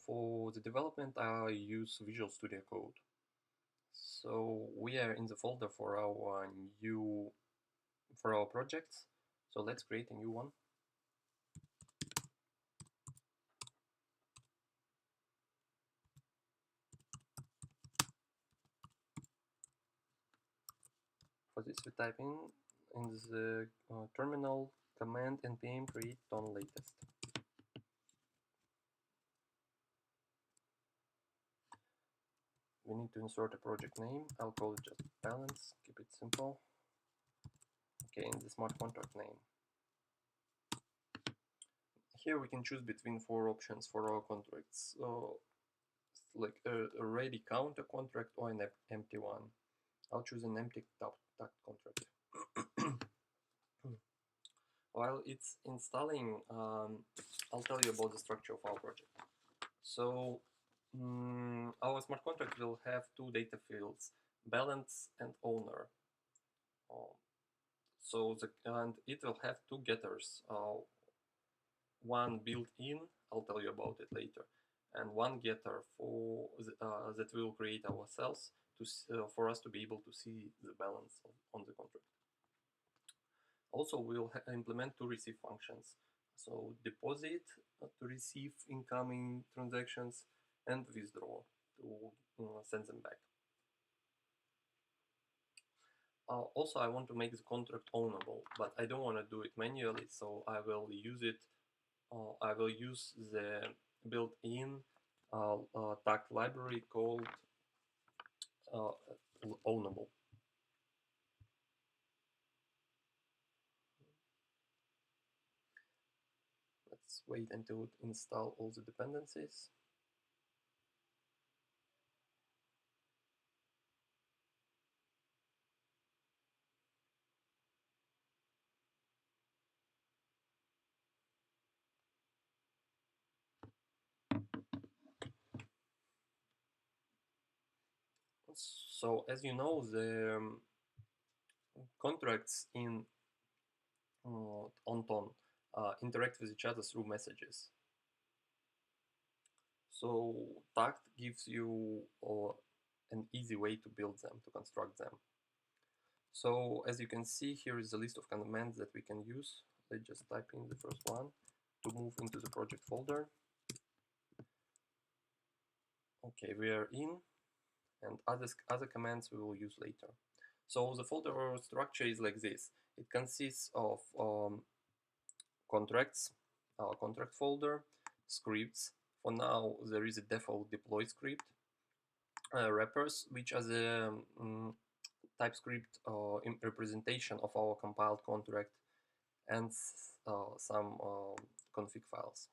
For the development, I use Visual Studio Code. So we are in the folder for our projects. So let's create a new one. For this, we type in the terminal command npm create on latest. We need to insert a project name. I'll call it just balance, keep it simple. Okay, and the smart contract name. Here we can choose between 4 options for our contracts. So, like a ready counter contract or an empty one. I'll choose an empty Tact contract. While it's installing, I'll tell you about the structure of our project. So our smart contract will have two data fields, balance and owner. And it will have two getters, one built in, I'll tell you about it later, and one getter that we'll create ourselves for us to be able to see the balance on the contract. Also, we'll implement two receive functions. So deposit to receive incoming transactions and withdraw to send them back. Also, I want to make the contract ownable, but I don't want to do it manually, so I will use the built-in Tact library called ownable. Let's wait until it installs all the dependencies. So as you know, the contracts in Onton interact with each other through messages. So Tact gives you an easy way to build them, to construct them. So as you can see, here is a list of commands that we can use. Let's just type in the first one to move into the project folder. Okay, we are in, and other commands we will use later. So the folder structure is like this. It consists of contracts, contract folder, scripts. For now, there is a default deploy script, wrappers, which are the TypeScript representation of our compiled contract, and some config files.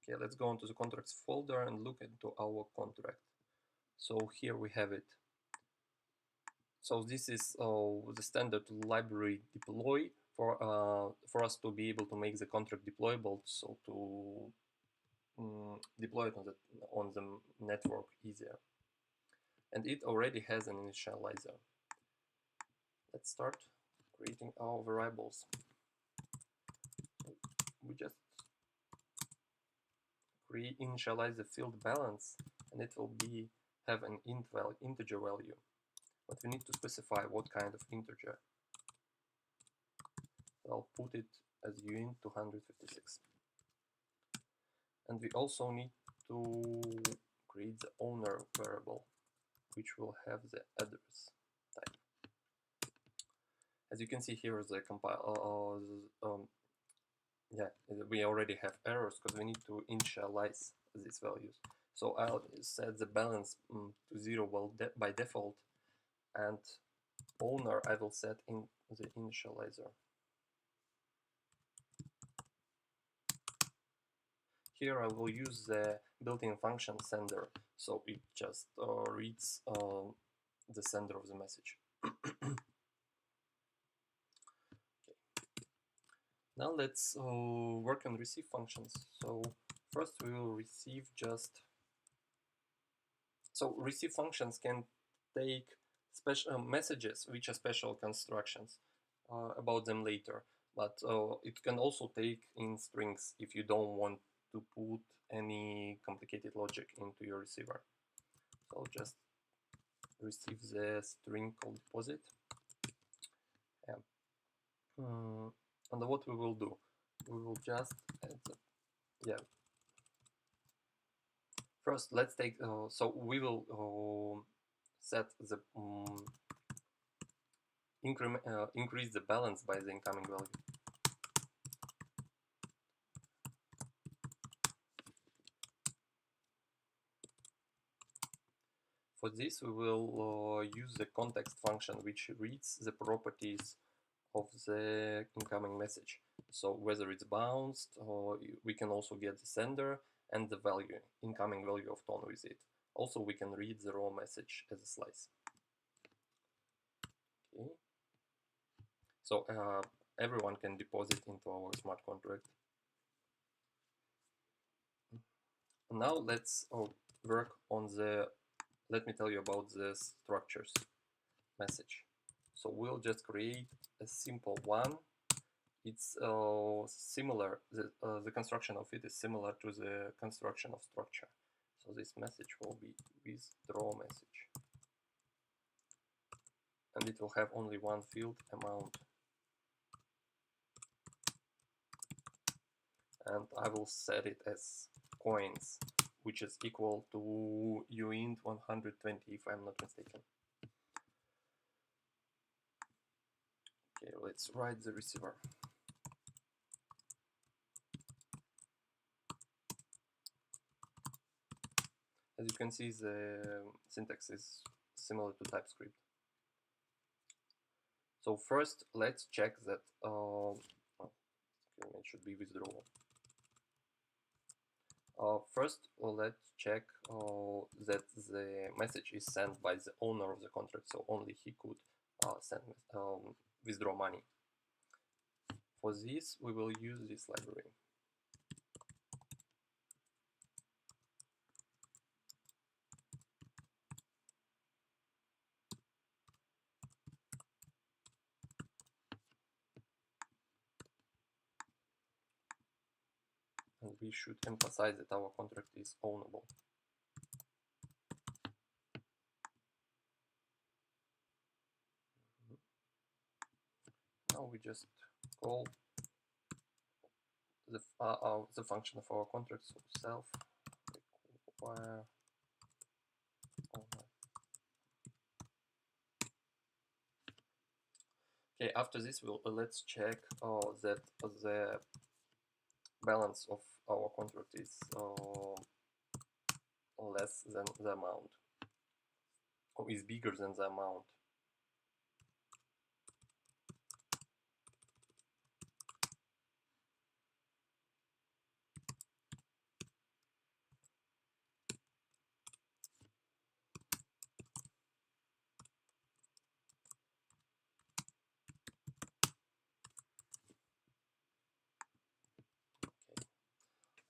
Okay, let's go into the contracts folder and look into our contract. So here we have it. So this is the standard library deploy for us to be able to make the contract deployable, so to deploy it on the network easier. And it already has an initializer. Let's start creating our variables. We just initialize the field balance, and it will have an integer value. But we need to specify what kind of integer. I'll put it as uint 256. And we also need to create the owner variable, which will have the address type. As you can see here is the compile. Yeah, we already have errors because we need to initialize these values. So I'll set the balance to 0 by default, and owner I will set in the initializer. Here I will use the built-in function sender, so it just reads the sender of the message. Okay. Now let's work on receive functions. So first we will receive receive functions can take special messages, which are special constructions. About them later, but it can also take in strings if you don't want to put any complicated logic into your receiver. So I'll just receive the string called deposit. Yeah. And what we will do, we will just add the, yeah. First, let's take, so we will set the increase the balance by the incoming value. For this, we will use the context function, which reads the properties of the incoming message. So whether it's bounced, or we can also get the sender and the value, incoming value of tone with it. Also, we can read the raw message as a slice. Okay. So everyone can deposit into our smart contract. Now let's work on the, let me tell you about the structures message. So we'll just create a simple one. It's similar, the construction of it is similar to the construction of structure. So this message will be withdraw message. And it will have only one field, amount. And I will set it as coins, which is equal to uint 120 if I'm not mistaken. Okay, let's write the receiver. As you can see, the syntax is similar to TypeScript. So first, let's check that it should be withdrawal. First, let's check that the message is sent by the owner of the contract, so only he could withdraw money. For this, we will use this library. And we should emphasize that our contract is ownable. Now we just call the function of our contract, so self require owner. Okay, after this, let's check that the balance of our contract is less than the amount, or is bigger than the amount.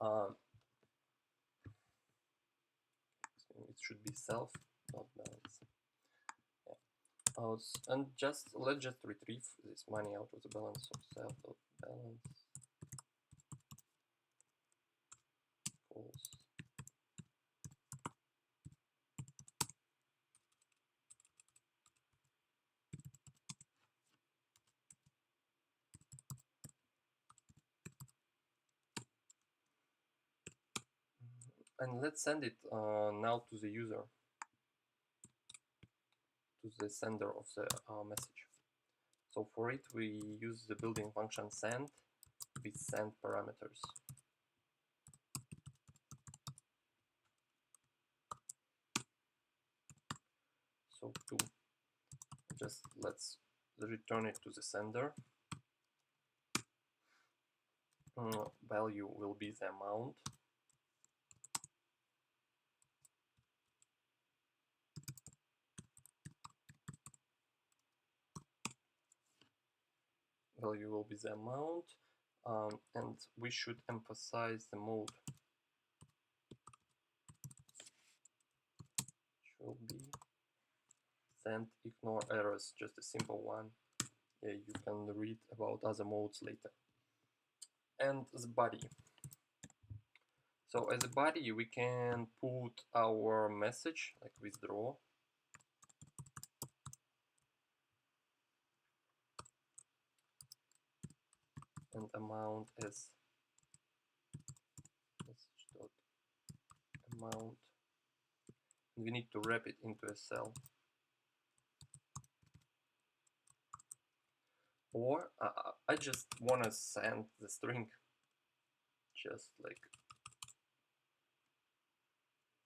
Okay. It should be self dot balance. Yeah. And let's just retrieve this money out of the balance. So self dot balance equals and let's send it now to the user, to the sender of the message. So for it, we use the built-in function send with send parameters. So let's return it to the sender. Value will be the amount. Value will be the amount, and we should emphasize the mode. Should be send ignore errors, just a simple one. Yeah, you can read about other modes later. And the body. So as a body, we can put our message, like withdraw, and amount as message dot amount. We need to wrap it into a cell. Or I just want to send the string, just like,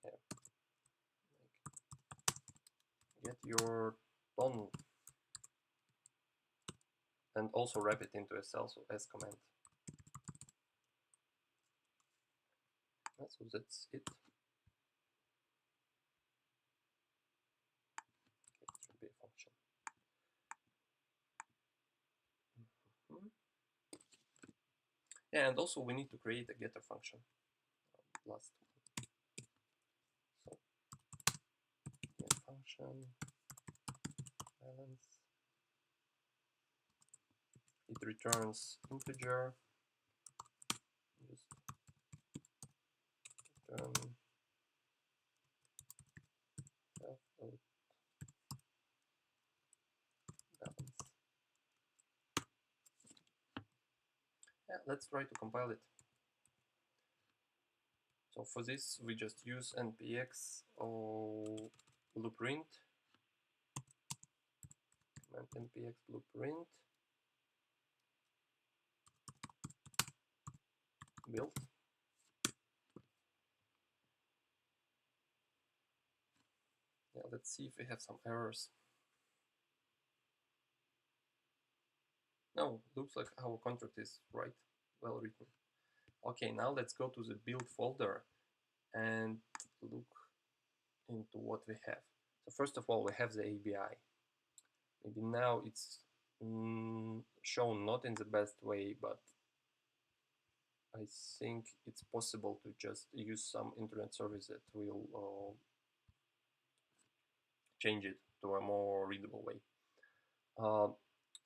yeah, like get your tone, and also wrap it into a cell, so as command. So that's it. Okay, it should be a function. Yeah, and also we need to create a getter function. Last one. So get function balance. It returns integer. Just return balance. Yeah, let's try to compile it. So for this, we just use npx blueprint, command npx blueprint build. Yeah, let's see if we have some errors. No, looks like our contract is right, well written. Okay, now let's go to the build folder and look into what we have. So first of all, we have the ABI. Maybe now it's shown not in the best way, but I think it's possible to just use some internet service that will change it to a more readable way.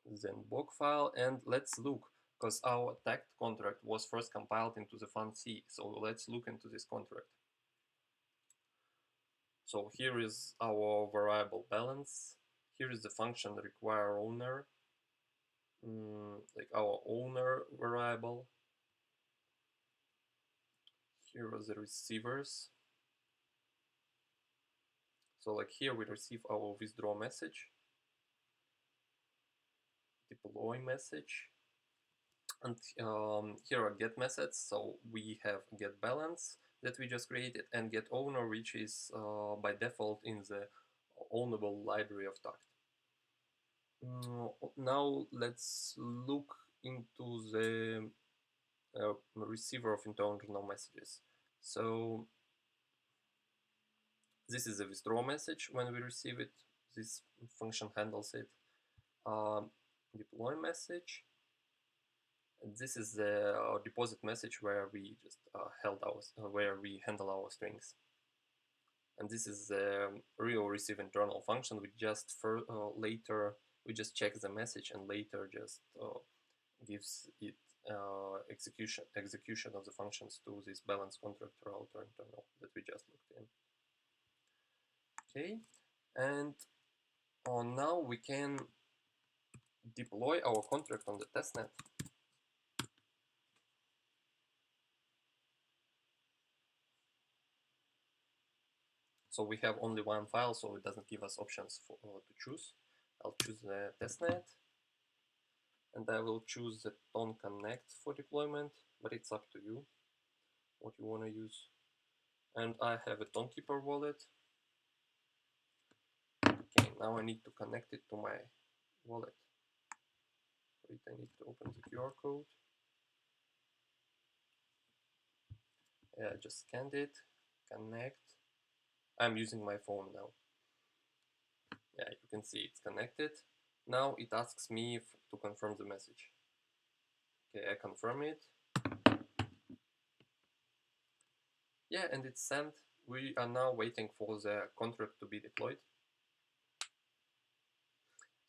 Then BOK file, and let's look, because our Tact contract was first compiled into the fun C, so let's look into this contract. So here is our variable balance. Here is the function require owner, like our owner variable. Here are the receivers. So like here we receive our withdraw message, deploy message, and here are get methods. So we have get balance that we just created, and get owner, which is by default in the ownable library of Tact. Now let's look into the receiver of internal messages. So this is a withdraw message when we receive it. This function handles it. Deploy message. And this is the deposit message where we just where we handle our strings. And this is the real receive internal function. We just later we just check the message and later just gives it execution of the functions to this balance contract router internal that we just looked in. Okay, and now we can deploy our contract on the testnet. So we have only one file, so it doesn't give us options to choose. I'll choose the testnet, and I will choose the Ton Connect for deployment, but it's up to you what you want to use. And I have a Tonkeeper wallet. Okay, now I need to connect it to my wallet. For it, I need to open the QR code. Yeah, I just scanned it, connect. I'm using my phone now. Yeah, you can see it's connected. Now it asks me to confirm the message. Okay, I confirm it. Yeah, and it's sent. We are now waiting for the contract to be deployed.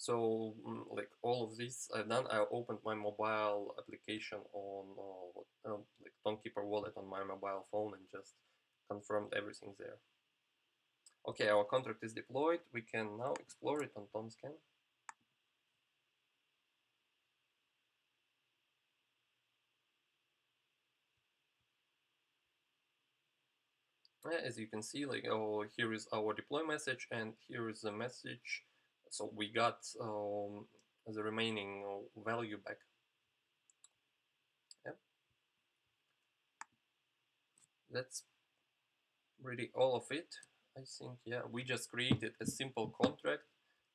So like all of this I've done. I opened my mobile application on like Tonekeeper wallet on my mobile phone and just confirmed everything there. Okay, our contract is deployed. We can now explore it on ToneScan. As you can see, like, oh, here is our deploy message, and here is the message. So we got the remaining value back. Yeah, that's really all of it. I think, yeah, we just created a simple contract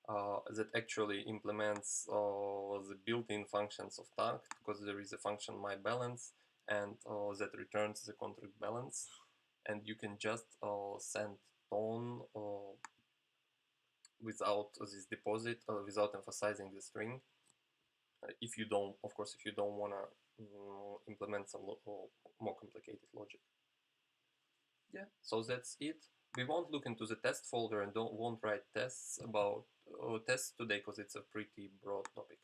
that actually implements the built-in functions of Tact, because there is a function myBalance, and that returns the contract balance, and you can just send tone without this deposit, without emphasizing the string. If you don't, of course, if you don't want to implement some more complicated logic. Yeah, so that's it. We won't look into the test folder and won't write tests about tests today because it's a pretty broad topic.